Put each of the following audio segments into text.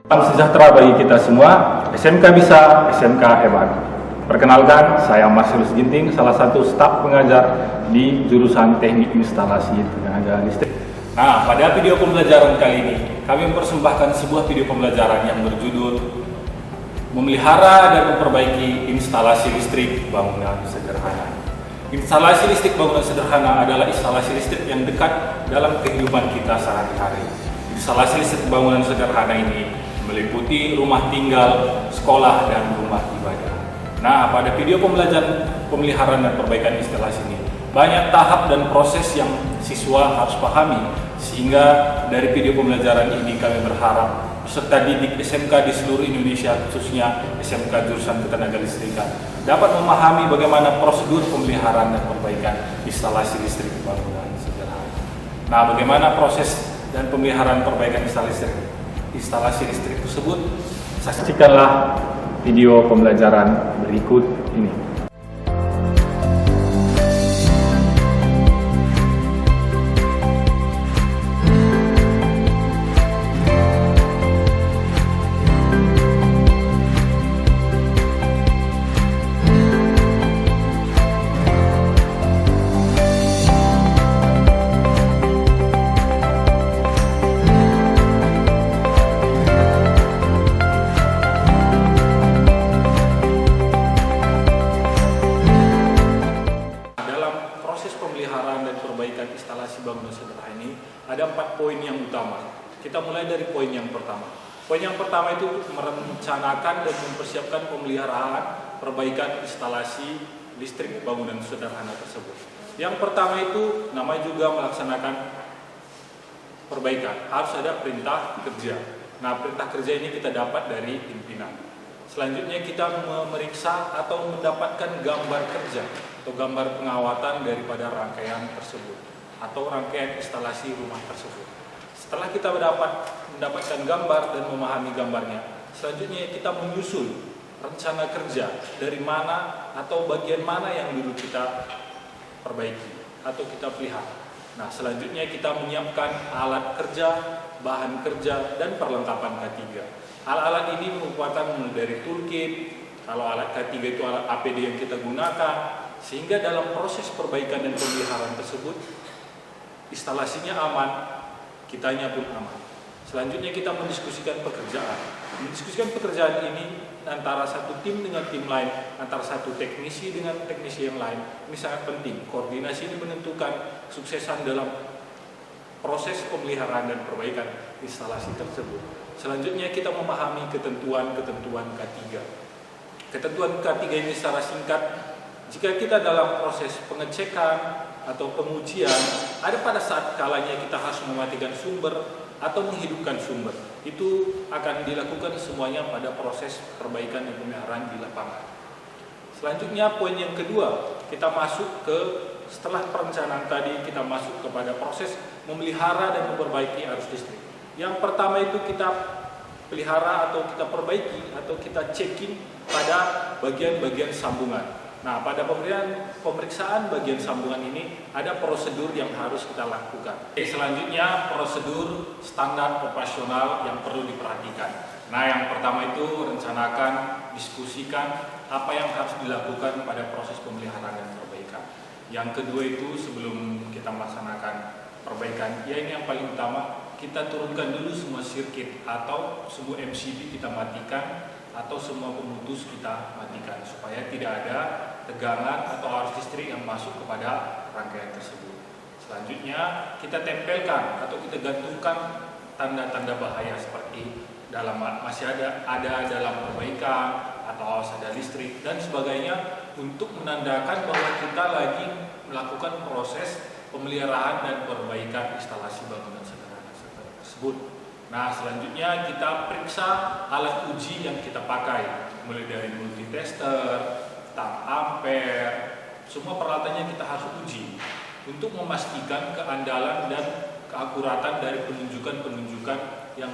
Salam sejahtera bagi kita semua. SMK bisa, SMK hebat. Perkenalkan, saya Marcelus Ginting, salah satu staf pengajar di jurusan Teknik Instalasi Tenaga Listrik. Nah, pada video pembelajaran kali ini, kami mempersembahkan sebuah video pembelajaran yang berjudul Memelihara dan Memperbaiki Instalasi Listrik Bangunan Sederhana. Instalasi listrik bangunan sederhana adalah instalasi listrik yang dekat dalam kehidupan kita sehari-hari. Instalasi listrik bangunan sederhana ini meliputi rumah tinggal, sekolah, dan rumah ibadah. Nah, pada video pembelajaran pemeliharaan dan perbaikan instalasi ini, banyak tahap dan proses yang siswa harus pahami, sehingga dari video pembelajaran ini kami berharap peserta didik SMK di seluruh Indonesia, khususnya SMK jurusan Ketenaga Listrikan, dapat memahami bagaimana prosedur pemeliharaan dan perbaikan instalasi listrik bangunan sederhana. Nah, bagaimana proses dan pemeliharaan perbaikan instalasi listrik tersebut? Saksikanlah video pembelajaran berikut ini. Pemeliharaan dan perbaikan instalasi bangunan sederhana ini ada 4 poin yang utama. Kita mulai dari poin yang pertama. Poin yang pertama itu merencanakan dan mempersiapkan pemeliharaan perbaikan instalasi listrik bangunan sederhana tersebut. Yang pertama itu namanya juga melaksanakan perbaikan. Harus ada perintah kerja. Nah, perintah kerja ini kita dapat dari pimpinan. Selanjutnya kita memeriksa atau mendapatkan gambar kerja atau gambar pengawatan daripada rangkaian tersebut atau rangkaian instalasi rumah tersebut. Setelah kita mendapatkan gambar dan memahami gambarnya, selanjutnya kita menyusun rencana kerja dari mana atau bagian mana yang dulu kita perbaiki atau kita pelihara. Nah, selanjutnya kita menyiapkan alat kerja, bahan kerja, dan perlengkapan K3. Alat-alat ini merupakan dari toolkit, kalau alat K3 itu alat APD yang kita gunakan, sehingga dalam proses perbaikan dan pemeliharaan tersebut, instalasinya aman, kitanya pun aman. Selanjutnya kita mendiskusikan pekerjaan. Mendiskusikan pekerjaan ini antara satu tim dengan tim lain, antara satu teknisi dengan teknisi yang lain. Ini sangat penting. Koordinasi ini menentukan kesuksesan dalam proses pemeliharaan dan perbaikan instalasi tersebut. Selanjutnya kita memahami ketentuan-ketentuan K3. Ketentuan K3 ini secara singkat, jika kita dalam proses pengecekan atau pengujian, ada pada saat kalanya kita harus mematikan sumber atau menghidupkan sumber. Itu akan dilakukan semuanya pada proses perbaikan dan pemeliharaan di lapangan. Selanjutnya poin yang kedua, kita masuk ke setelah perencanaan tadi, kita masuk kepada proses memelihara dan memperbaiki arus listrik. Yang pertama itu kita pelihara atau kita perbaiki atau kita checking pada bagian-bagian sambungan. Nah, pada pemeriksaan bagian sambungan ini ada prosedur yang harus kita lakukan. Selanjutnya prosedur standar operasional yang perlu diperhatikan. Nah, yang pertama itu rencanakan, diskusikan apa yang harus dilakukan pada proses pemeliharaan dan perbaikan. Yang kedua itu sebelum kita melaksanakan perbaikan, ya ini yang paling utama, kita turunkan dulu semua sirkuit atau semua MCB kita matikan atau semua pemutus kita matikan supaya tidak ada tegangan atau arus listrik yang masuk kepada rangkaian tersebut. Selanjutnya kita tempelkan atau kita gantungkan tanda-tanda bahaya seperti masih ada dalam perbaikan atau awas ada listrik dan sebagainya untuk menandakan bahwa kita lagi melakukan proses pemeliharaan dan perbaikan instalasi bangunan sederhana tersebut. Nah, selanjutnya kita periksa alat uji yang kita pakai, mulai dari multitester, tang ampere, semua peralatannya kita harus uji untuk memastikan keandalan dan keakuratan dari penunjukan-penunjukan yang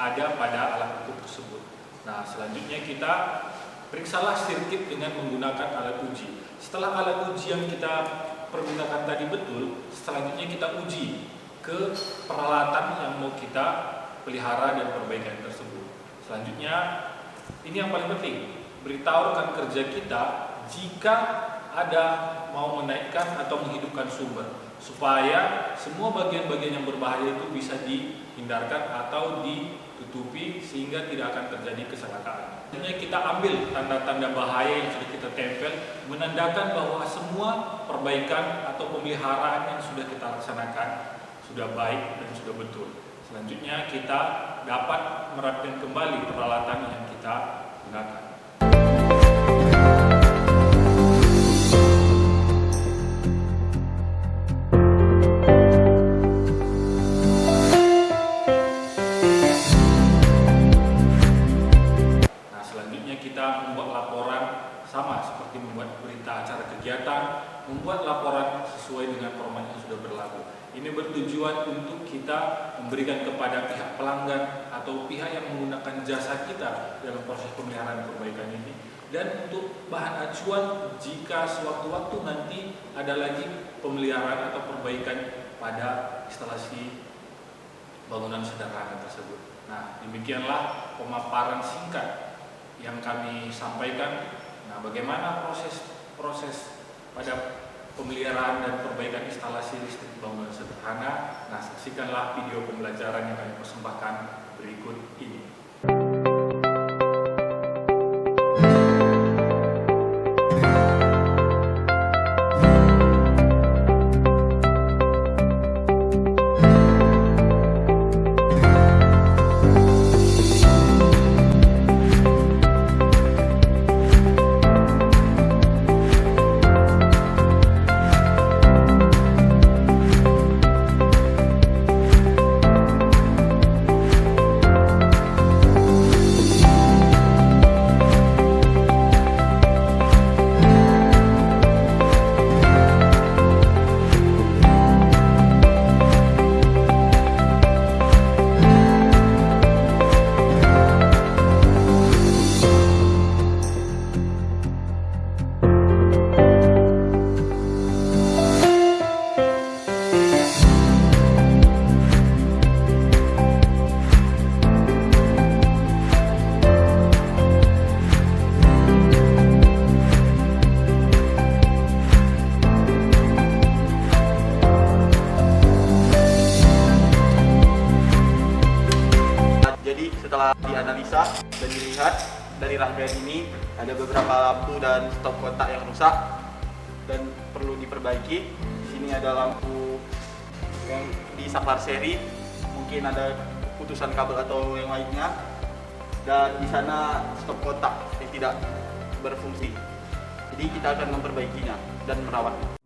ada pada alat ukur tersebut. Nah, selanjutnya kita periksalah sirkuit dengan menggunakan alat uji. Setelah alat uji yang kita pergunakan tadi betul, selanjutnya kita uji ke peralatan yang mau kita pelihara dan perbaikan tersebut. Selanjutnya, ini yang paling penting, beritahu rekan kerja kita jika ada mau menaikkan atau menghidupkan sumber, supaya semua bagian-bagian yang berbahaya itu bisa dihindarkan atau ditutupi sehingga tidak akan terjadi kecelakaan. Selanjutnya kita ambil tanda-tanda bahaya yang sudah kita tempel, menandakan bahwa semua perbaikan atau pemeliharaan yang sudah kita laksanakan sudah baik dan sudah betul. Selanjutnya kita dapat merapikan kembali peralatan yang kita gunakan. Nah, selanjutnya kita membuat laporan sama seperti membuat berita acara kegiatan, membuat laporan sesuai dengan format yang sudah berlaku. Ini bertujuan untuk kita memberikan kepada pihak pelanggan atau pihak yang menggunakan jasa kita dalam proses pemeliharaan perbaikan ini, dan untuk bahan acuan jika sewaktu-waktu nanti ada lagi pemeliharaan atau perbaikan pada instalasi bangunan sederhana tersebut. Nah, demikianlah pemaparan singkat yang kami sampaikan. Nah, bagaimana proses pada pemeliharaan dan perbaikan instalasi listrik bangunan sederhana. Nah, saksikanlah video pembelajaran yang kami persembahkan berikut ini. Setelah dianalisa dan dilihat dari rangkaian ini ada beberapa lampu dan stop kontak yang rusak dan perlu diperbaiki. Di sini ada lampu yang di saklar seri, mungkin ada putusan kabel atau yang lainnya, dan di sana stop kontak yang tidak berfungsi. Jadi kita akan memperbaikinya dan merawatnya.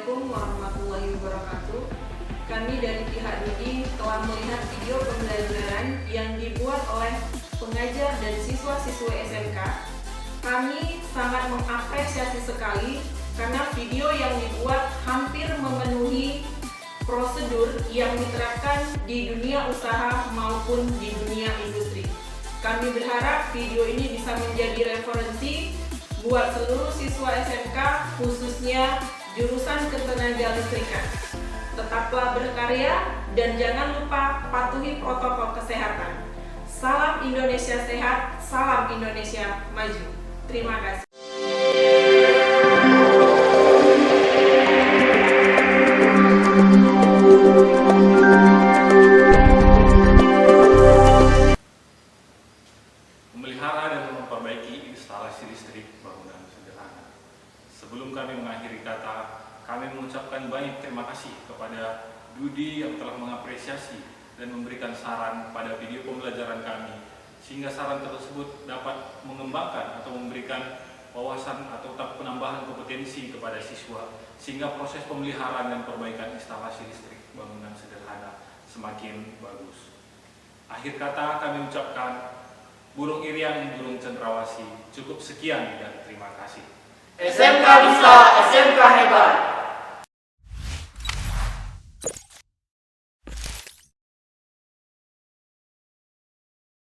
Assalamualaikum warahmatullahi wabarakatuh. Kami dari pihak Dudi telah melihat video pembelajaran yang dibuat oleh pengajar dan siswa-siswa SMK. Kami sangat mengapresiasi sekali karena video yang dibuat hampir memenuhi prosedur yang diterapkan di dunia usaha maupun di dunia industri. Kami berharap video ini bisa menjadi referensi buat seluruh siswa SMK, khususnya jurusan ketenaga listrikan. Tetaplah berkarya dan jangan lupa patuhi protokol kesehatan. Salam Indonesia sehat, salam Indonesia maju. Terima kasih. Memelihara dan memperbaiki instalasi listrik bangunan sederhana. Sebelum kami mengakhiri kata, kami mengucapkan banyak terima kasih kepada Dudi yang telah mengapresiasi dan memberikan saran pada video pembelajaran kami, sehingga saran tersebut dapat mengembangkan atau memberikan wawasan atau penambahan kompetensi kepada siswa, sehingga proses pemeliharaan dan perbaikan instalasi listrik bangunan sederhana semakin bagus. Akhir kata kami ucapkan, burung irian, burung cendrawasih. Cukup sekian dan terima kasih. SMK bisa, SMK hebat.